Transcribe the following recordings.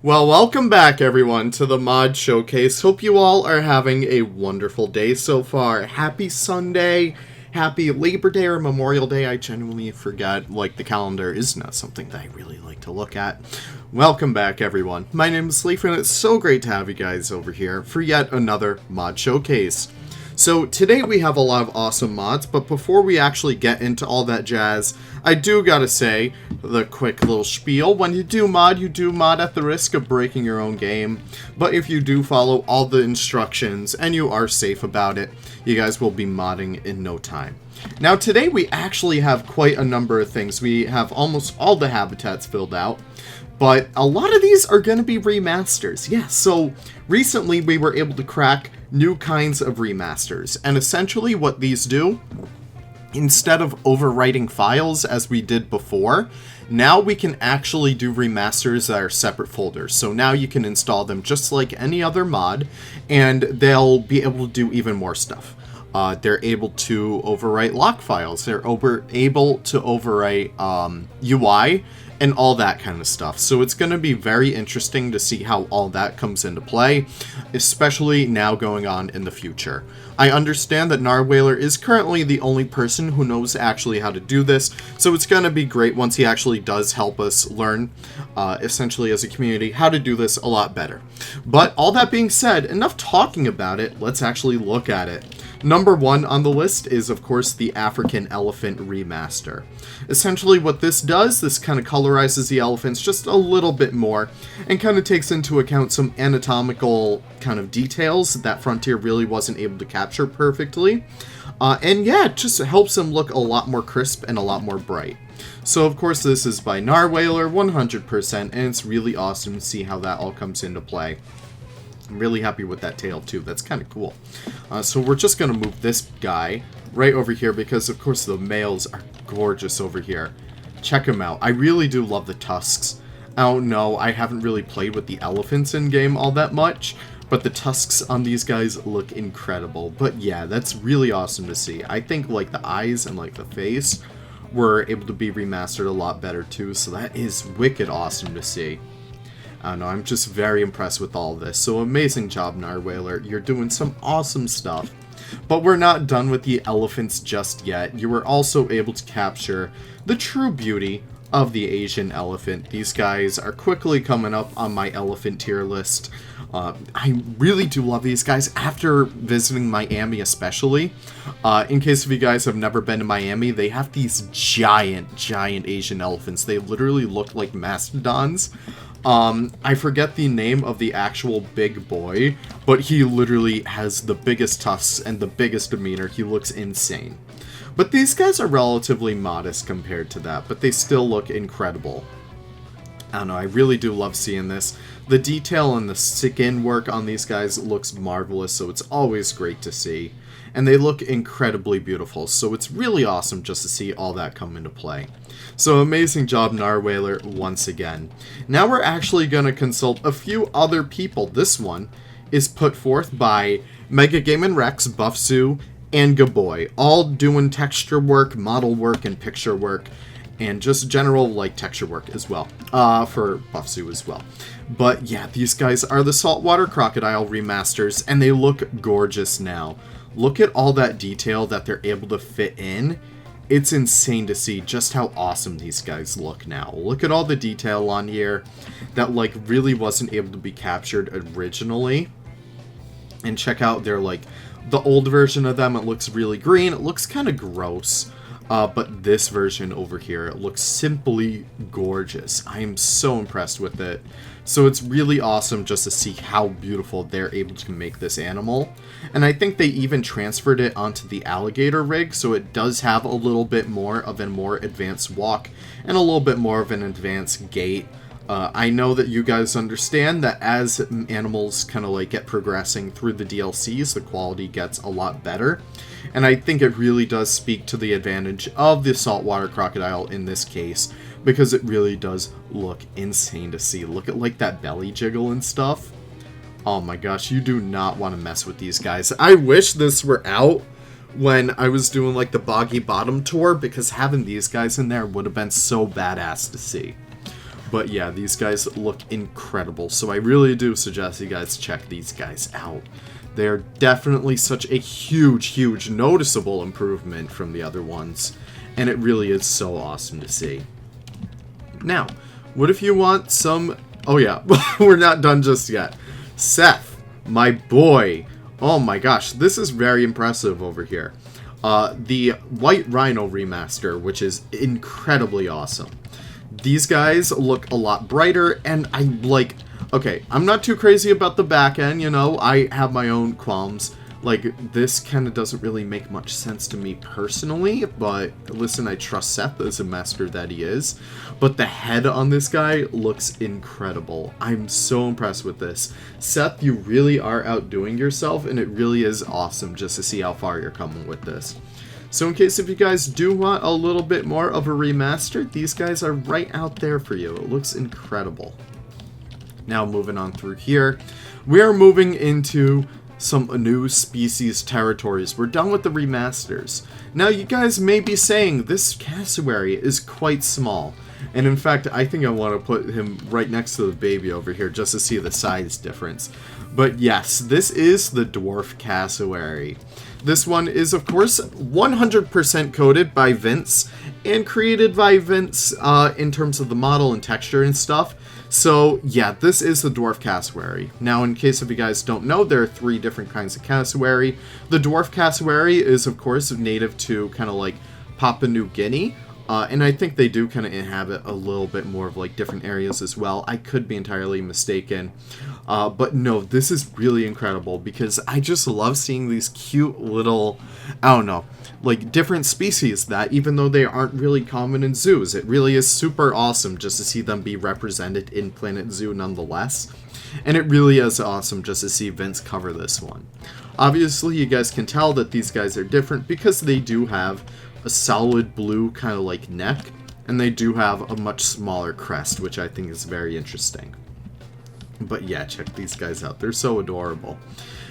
Well, welcome back everyone to the Mod Showcase. Hope you all are having a wonderful day so far. Happy Sunday, happy Labor Day or Memorial Day. I genuinely forget, the calendar is not something that I really like to look at. Welcome back everyone. My name is Leaf and it's so great to have you guys over here for yet another Mod Showcase. So today we have a lot of awesome mods, but before we actually get into all that jazz, I do gotta say the quick little spiel. When you do mod at the risk of breaking your own game. But if you do follow all the instructions and you are safe about it, you guys will be modding in no time. Now today we actually have quite a number of things. We have almost all the habitats filled out. But a lot of these are going to be remasters. Yeah, so recently we were able to crack new kinds of remasters. And essentially what these do, instead of overwriting files as we did before, now we can actually do remasters that are separate folders. So now you can install them just like any other mod, and they'll be able to do even more stuff. They're able to overwrite lock files. They're able to overwrite UI and all that kind of stuff. So it's going to be very interesting to see how all that comes into play, especially now going on in the future. I understand that Narwhaler is currently the only person who knows actually how to do this, so it's going to be great once he actually does help us learn, essentially as a community, how to do this a lot better. But all that being said, enough talking about it, let's actually look at it. Number one on the list is, of course, the African Elephant Remaster. Essentially what this does, this kind of colorizes the elephants just a little bit more, and kind of takes into account some anatomical kind of details that Frontier really wasn't able to capture perfectly. And yeah, it just helps them look a lot more crisp and a lot more bright. So of course this is by Narwhaler 100%, and it's really awesome to see how that all comes into play. I'm really happy with that tail too, that's kind of cool. So we're just going to move this guy right over here because of course the males are gorgeous over here. Check them out. I really do love the tusks. Oh no, I haven't really played with the elephants in game all that much, but the tusks on these guys look incredible. But yeah, that's really awesome to see. I think like the eyes and like the face were able to be remastered a lot better too, so that is wicked awesome to see. I don't know, I'm just very impressed with all this. So amazing job, Narwhaler. You're doing some awesome stuff. But we're not done with the elephants just yet. You were also able to capture the true beauty of the Asian elephant. These guys are quickly coming up on my elephant tier list. I really do love these guys after visiting Miami especially. In case if you guys have never been to Miami, they have these giant Asian elephants. They literally look like mastodons. I forget the name of the actual big boy, but he literally has the biggest tusks and the biggest demeanor. He looks insane. But these guys are relatively modest compared to that, but they still look incredible. I don't know, I really do love seeing this. The detail and the skin work on these guys looks marvelous, so it's always great to see. And they look incredibly beautiful, so it's really awesome just to see all that come into play. So amazing job, Narwhaler, once again. Now we're actually going to consult a few other people. This one is put forth by Mega Game & Rex, Buffzoo, and Gabboi, all doing texture work, model work, and picture work, and just general texture work as well, for Buffzoo as well. But yeah, these guys are the Saltwater Crocodile remasters, and they look gorgeous now. Look at all that detail that they're able to fit in. It's insane to see just how awesome these guys look now. Look at all the detail on here that really wasn't able to be captured originally. And check out their the old version of them. It looks really green. It looks kind of gross. But this version over here, it looks simply gorgeous. I am so impressed with it. So it's really awesome just to see how beautiful they're able to make this animal. And I think they even transferred it onto the alligator rig, so it does have a little bit more of a more advanced walk and a little bit more of an advanced gait. I know that you guys understand that as animals kind of get progressing through the DLCs, the quality gets a lot better. And I think it really does speak to the advantage of the Saltwater Crocodile in this case, because it really does look insane to see. Look at that belly jiggle and stuff. Oh my gosh, you do not want to mess with these guys. I wish this were out when I was doing the Boggy Bottom tour, because having these guys in there would have been so badass to see. But yeah, these guys look incredible. So I really do suggest you guys check these guys out. They're definitely such a huge noticeable improvement from the other ones. And it really is so awesome to see. Now, what if you want some... Oh yeah, we're not done just yet. Seth, my boy. Oh my gosh, this is very impressive over here. The White Rhino remaster, which is incredibly awesome. These guys look a lot brighter, and I like... Okay, I'm not too crazy about the back end, you know, I have my own qualms. Like, this kind of doesn't really make much sense to me personally, but listen, I trust Seth as a master that he is. But the head on this guy looks incredible. I'm so impressed with this. Seth, you really are outdoing yourself, and it really is awesome just to see how far you're coming with this. So in case if you guys do want a little bit more of a remaster, these guys are right out there for you. It looks incredible. Now moving on through here, we are moving into some new species territories. We're done with the remasters. Now you guys may be saying this cassowary is quite small. And in fact, I think I want to put him right next to the baby over here just to see the size difference. But yes, this is the Dwarf Cassowary. This one is, of course, 100% coded by Vince and created by Vince in terms of the model and texture and stuff. So, yeah, this is the Dwarf Cassowary. Now, in case if you guys don't know, there are 3 different kinds of cassowary. The Dwarf Cassowary is, of course, native to kind of like Papua New Guinea. And I think they do kind of inhabit a little bit more of like different areas as well. I could be entirely mistaken. But no, this is really incredible because I just love seeing these cute little, I don't know, like different species that even though they aren't really common in zoos, it really is super awesome just to see them be represented in Planet Zoo nonetheless. And it really is awesome just to see Vince cover this one. Obviously, you guys can tell that these guys are different because they do have a solid blue kind of like neck, and they do have a much smaller crest, which I think is very interesting. But yeah, check these guys out. They're so adorable.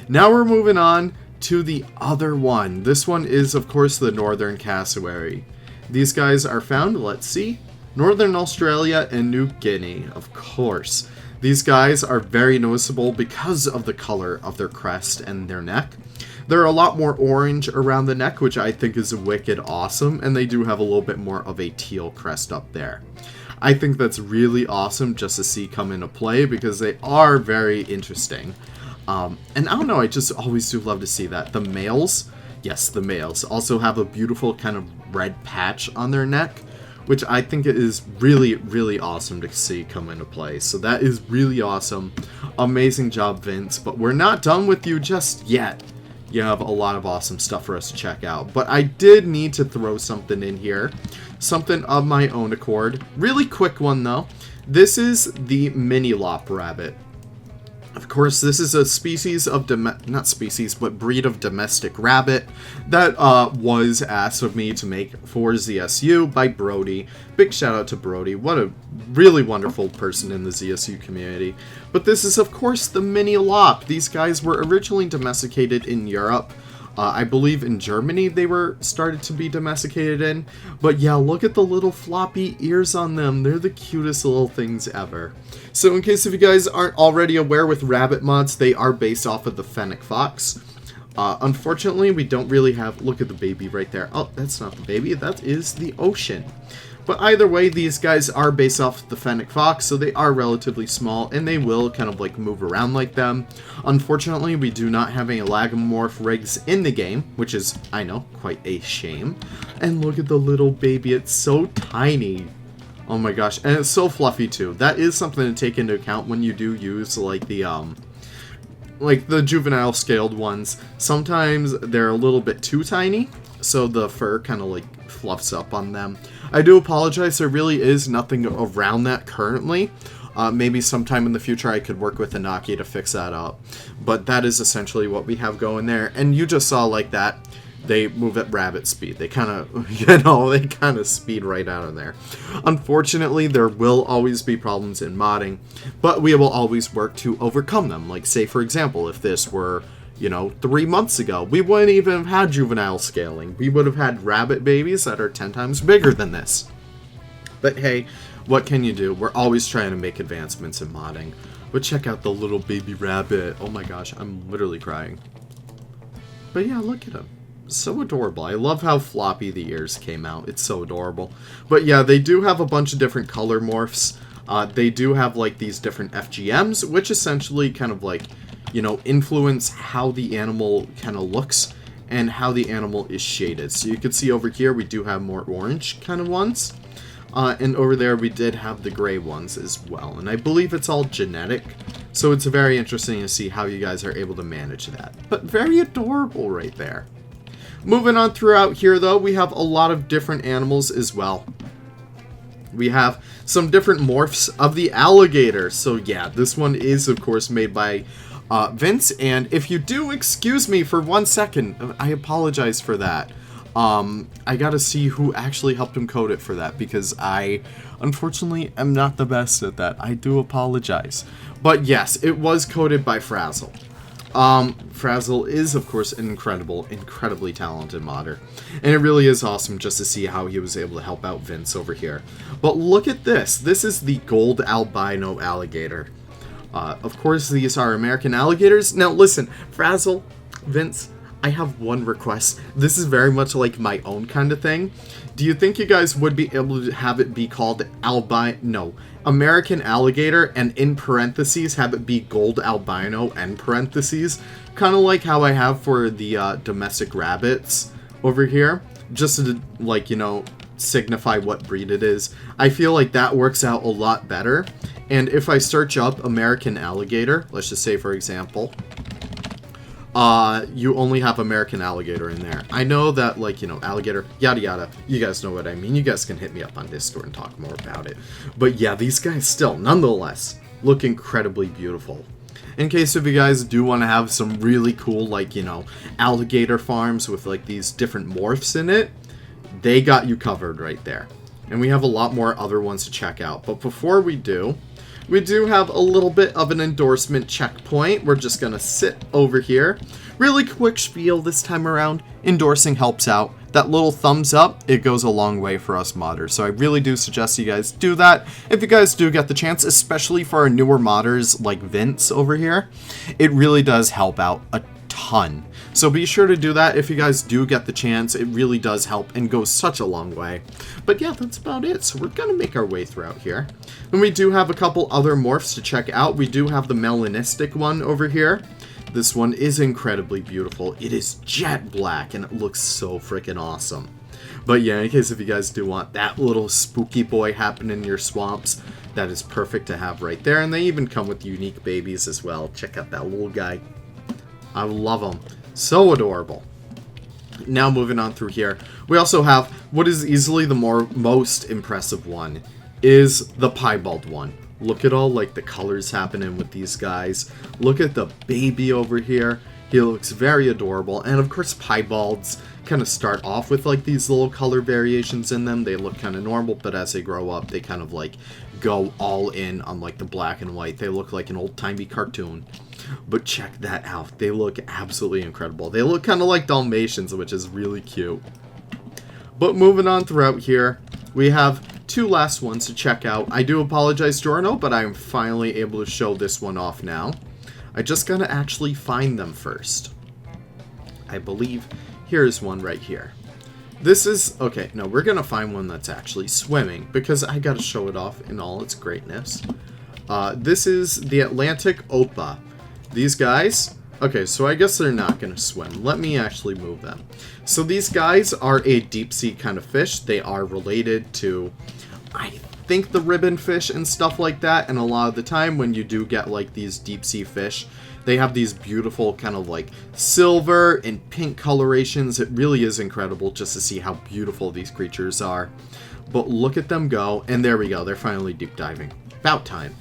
Now we're moving on to the other one. This one is, of course, the Northern Cassowary. These guys are found, let's see, Northern Australia and New Guinea, of course. These guys are very noticeable because of the color of their crest and their neck. They're a lot more orange around the neck, which I think is wicked awesome, and they do have a little bit more of a teal crest up there. I think that's really awesome just to see come into play because they are very interesting. And I don't know, I just always do love to see that. The males, yes, the males, also have a beautiful kind of red patch on their neck, which I think is really awesome to see come into play. So that is really awesome. Amazing job, Vince, but we're not done with you just yet. You have a lot of awesome stuff for us to check out. But I did need to throw something in here. Something of my own accord. Really quick one, though. This is the mini lop rabbit. Of course, this is a species of, not species, but breed of domestic rabbit that was asked of me to make for ZSU by Brody. Big shout out to Brody. What a really wonderful person in the ZSU community. But this is, of course, the mini lop. These guys were originally domesticated in Europe. I believe in Germany they were started to be domesticated in. But yeah, look at the little floppy ears on them. They're the cutest little things ever. So in case if you guys aren't already aware with rabbit mods, they are based off of the fennec fox. Unfortunately, we don't really have... Look at the baby right there. Oh, that's not the baby. That is the ocean. But either way, these guys are based off the fennec fox, so they are relatively small, and they will kind of like move around like them. Unfortunately, we do not have any lagomorph rigs in the game, which is, I know, quite a shame. And look at the little baby. It's so tiny. Oh my gosh, and it's so fluffy too. That is something to take into account when you do use like the juvenile scaled ones. Sometimes they're a little bit too tiny, so the fur kind of like fluffs up on them. I do apologize, there really is nothing around that currently. Maybe sometime in the future I could work with Inaki to fix that up. But that is essentially what we have going there. And you just saw like that. They move at rabbit speed. They kind of, they kind of speed right out of there. Unfortunately, there will always be problems in modding, but we will always work to overcome them. Like, say, for example, if this were, 3 months ago, we wouldn't even have had juvenile scaling. We would have had rabbit babies that are 10 times bigger than this. But hey, what can you do? We're always trying to make advancements in modding. But check out the little baby rabbit. Oh my gosh, I'm literally crying. But yeah, look at him. So adorable. I love how floppy the ears came out. It's so adorable. But yeah, they do have a bunch of different color morphs. They do have like these different FGMs, which essentially kind of like, you know, influence how the animal kind of looks and how the animal is shaded. So you can see over here we do have more orange kind of ones. And over there we did have the gray ones as well. And I believe it's all genetic. So it's very interesting to see how you guys are able to manage that. But very adorable right there. Moving on throughout here though, we have a lot of different animals as well. We have some different morphs of the alligator. So yeah, this one is of course made by Vince. And if you do excuse me for 1 second, I apologize for that. I gotta see who actually helped him code it for that, because I, unfortunately, am not the best at that. I do apologize. But yes, it was coded by Frazzle. Frazzle is, of course, an incredibly talented modder. And it really is awesome just to see how he was able to help out Vince over here. But look at this. This is the gold albino alligator. Of course, these are American alligators. Now, listen, Frazzle, Vince, I have one request. This is very much like my own kind of thing. Do you think you guys would be able to have it be called American alligator, and in parentheses have it be gold albino end parentheses? Kind of like how I have for the domestic rabbits over here. Just to, like, you know, signify what breed it is. I feel like that works out a lot better. And if I search up American alligator, let's just say for example, you only have American alligator in there. I know that, like, you know, alligator, yada yada, you guys know what I mean. You guys can hit me up on Discord and talk more about it. But yeah, these guys still, nonetheless, look incredibly beautiful. In case if you guys do want to have some really cool, like, you know, alligator farms with, like, these different morphs in it, they got you covered right there. And we have a lot more other ones to check out. But before we do have a little bit of an endorsement checkpoint. We're just going to sit over here. Really quick spiel this time around. Endorsing helps out. That little thumbs up, it goes a long way for us modders. So I really do suggest you guys do that. If you guys do get the chance, especially for our newer modders like Vince over here, it really does help out a ton. So be sure to do that if you guys do get the chance. It really does help and goes such a long way. But yeah, that's about it. So we're going to make our way throughout here. And we do have a couple other morphs to check out. We do have the melanistic one over here. This one is incredibly beautiful. It is jet black and it looks so freaking awesome. But yeah, in case if you guys do want that little spooky boy happening in your swamps, that is perfect to have right there. And they even come with unique babies as well. Check out that little guy. I love them. So adorable. Now moving on through here, we also have what is easily the most impressive one, is the piebald one. Look at all like the colors happening with these guys. Look at the baby over here. He looks very adorable. And of course piebalds kind of start off with like these little color variations in them. They look kind of normal, but as they grow up, they kind of like go all in on like the black and white. They look like an old-timey cartoon. But check that out. They look absolutely incredible. They look kind of like Dalmatians, which is really cute. But moving on throughout here, we have two last ones to check out. I do apologize, Giorno, but I'm finally able to show this one off now. I just gotta actually find them first. I believe here's one right here. This is, okay, no, we're gonna find one that's actually swimming, because I gotta show it off in all its greatness. This is the Atlantic Opa. These guys, okay, so I guess they're not going to swim. Let me actually move them. So these guys are a deep sea kind of fish. They are related to, I think, the ribbon fish and stuff like that. And a lot of the time when you do get like these deep sea fish, they have these beautiful kind of like silver and pink colorations. It really is incredible just to see how beautiful these creatures are. But look at them go, and there we go. They're finally deep diving. About time.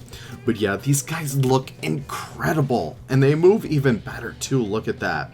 But yeah, these guys look incredible. And they move even better too. Look at that.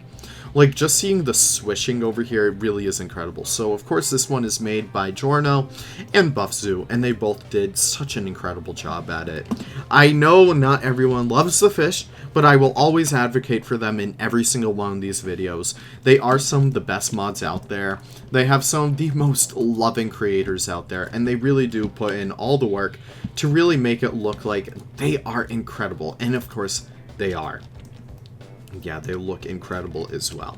Like, just seeing the swishing over here, it really is incredible. So, of course, this one is made by Giorno and Buffzoo, and they both did such an incredible job at it. I know not everyone loves the fish, but I will always advocate for them in every single one of these videos. They are some of the best mods out there. They have some of the most loving creators out there, and they really do put in all the work to really make it look like they are incredible. And, of course, they are. Yeah, they look incredible as well.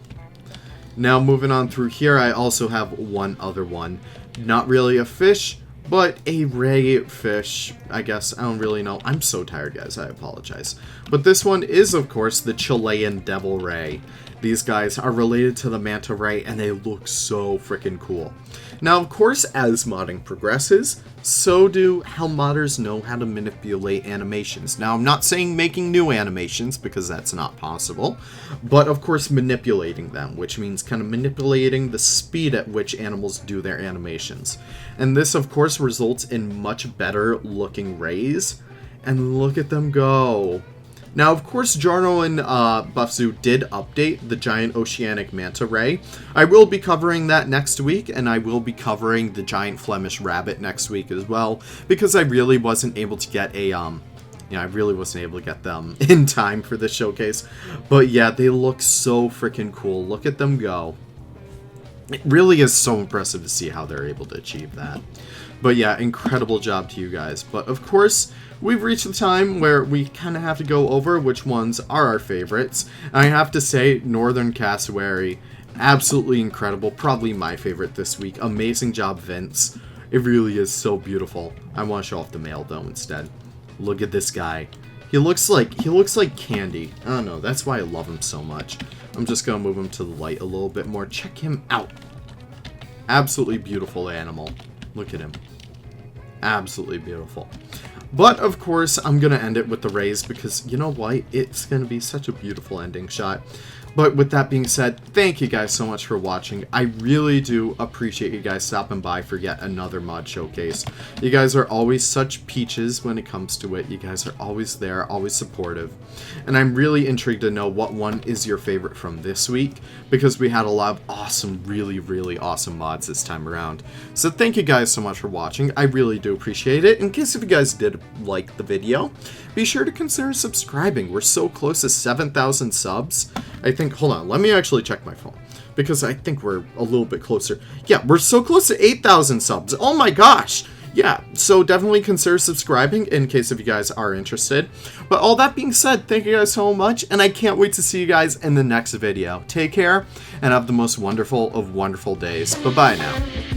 Now, moving on through here, I also have one other one. Not really a fish, but a ray fish, I guess. I don't really know. I'm so tired, guys. I apologize. But this one is, of course, the Chilean devil ray. These guys are related to the manta ray, and they look so freaking cool. Now, of course, as modding progresses, so do how modders know how to manipulate animations. Now, I'm not saying making new animations, because that's not possible, but, of course, manipulating them, which means kind of manipulating the speed at which animals do their animations. And this, of course, results in much better looking rays, and look at them go. Now, of course, Giorno and Buffzoo did update the giant oceanic manta ray. I will be covering that next week, and I will be covering the giant Flemish rabbit next week as well, because I really wasn't able to get a, I really wasn't able to get them in time for this showcase. But yeah, they look so freaking cool. Look at them go. It really is so impressive to see how they're able to achieve that. But yeah, incredible job to you guys. But of course, we've reached the time where we kind of have to go over which ones are our favorites. And I have to say, Northern Cassowary, absolutely incredible. Probably my favorite this week. Amazing job, Vince. It really is so beautiful. I want to show off the male though instead. Look at this guy. He looks like candy. I don't know, that's why I love him so much. I'm just gonna move him to the light a little bit more. Check him out. Absolutely beautiful animal. Look at him. Absolutely beautiful. But, of course, I'm going to end it with the rays because, you know what? It's going to be such a beautiful ending shot. But with that being said, thank you guys so much for watching. I really do appreciate you guys stopping by for yet another mod showcase. You guys are always such peaches when it comes to it. You guys are always there, always supportive. And I'm really intrigued to know what one is your favorite from this week, because we had a lot of awesome, really, really awesome mods this time around. So thank you guys so much for watching. I really do appreciate it. In case if you guys did like the video, be sure to consider subscribing. We're so close to 7,000 subs. I think, hold on, let me actually check my phone, because I think we're a little bit closer. Yeah, we're so close to 8,000 subs. Oh my gosh. Yeah, so definitely consider subscribing in case if you guys are interested. But all that being said, thank you guys so much, and I can't wait to see you guys in the next video. Take care, and have the most wonderful of wonderful days. Bye-bye now.